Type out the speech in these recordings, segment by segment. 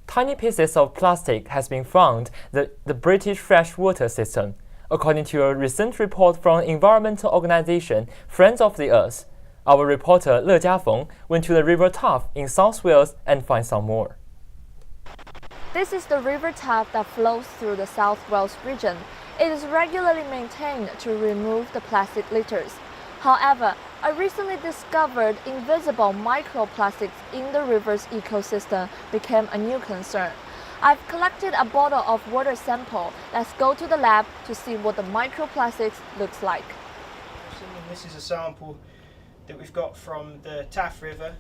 tiny pieces of plastic has been found in the British freshwater system, according to a recent report from environmental organization Friends of the Earth. Our reporter Le Jiafeng went to the River Taff in South Wales and found some more. This is the River Taff that flows through the South Wales region. It is regularly maintained to remove the plastic litters. However, I recently discovered invisible microplastics in the river's ecosystem became a new concern. I've collected a bottle of water sample. Let's go to the lab to see what the microplastics looks like. This is a sample that we've got from the Taff River.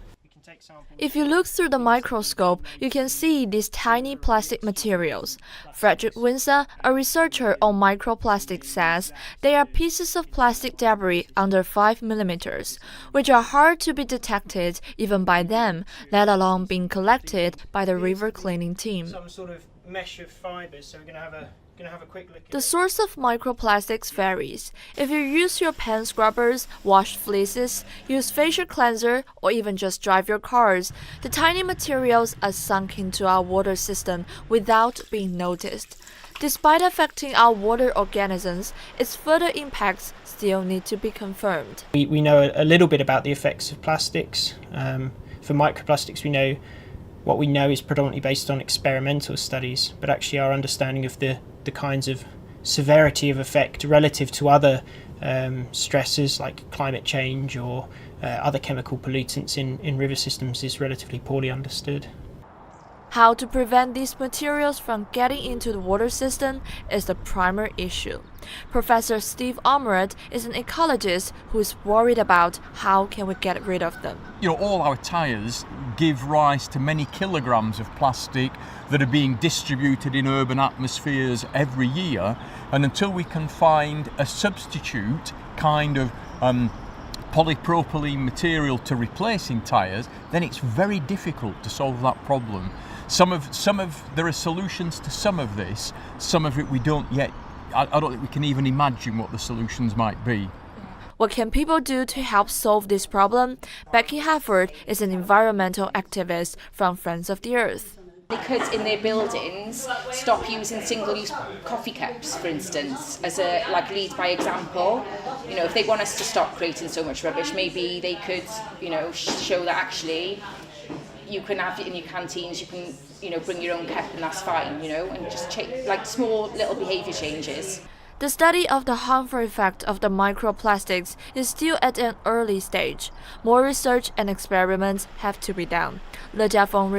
If you look through the microscope, you can see these tiny plastic materials. Frederick Windsor, a researcher on microplastics, says they are pieces of plastic debris under 5 millimeters, which are hard to be detected even by them, let alone being collected by the river cleaning team. Some sort of mesh of fibers, so we're going to have a quick look at The source of microplastics varies. If you use your pen scrubbers, wash fleeces, use facial cleanser, or even just drive your cars, the tiny materials are sunk into our water system without being noticed. Despite affecting our water organisms, its further impacts still need to be confirmed. We know a little bit about the effects of plastics. For microplastics, what we know is predominantly based on experimental studies, but actually our understanding of the kinds of severity of effect relative to other stresses like climate change or other chemical pollutants in river systems is relatively poorly understood. How to prevent these materials from getting into the water system is the primary issue. Professor Steve Omerad is an ecologist who is worried about how can we get rid of them. All our tyres give rise to many kilograms of plastic that are being distributed in urban atmospheres every year, and until we can find a substitute kind of polypropylene material to replacing tyres, then it's very difficult to solve that problem. There are solutions to some of this, some of it we don't yet. I don't think we can even imagine what the solutions might be. What can people do to help solve this problem? Becky Hafford is an environmental activist from Friends of the Earth. They could, in their buildings, stop using single-use coffee cups, for instance, as a lead by example. If they want us to stop creating so much rubbish, maybe they could, show that actually you can have it in your canteens. You can, bring your own cup, and that's fine. And just small little behaviour changes. The study of the harmful effect of the microplastics is still at an early stage. More research and experiments have to be done. Le Jiafeng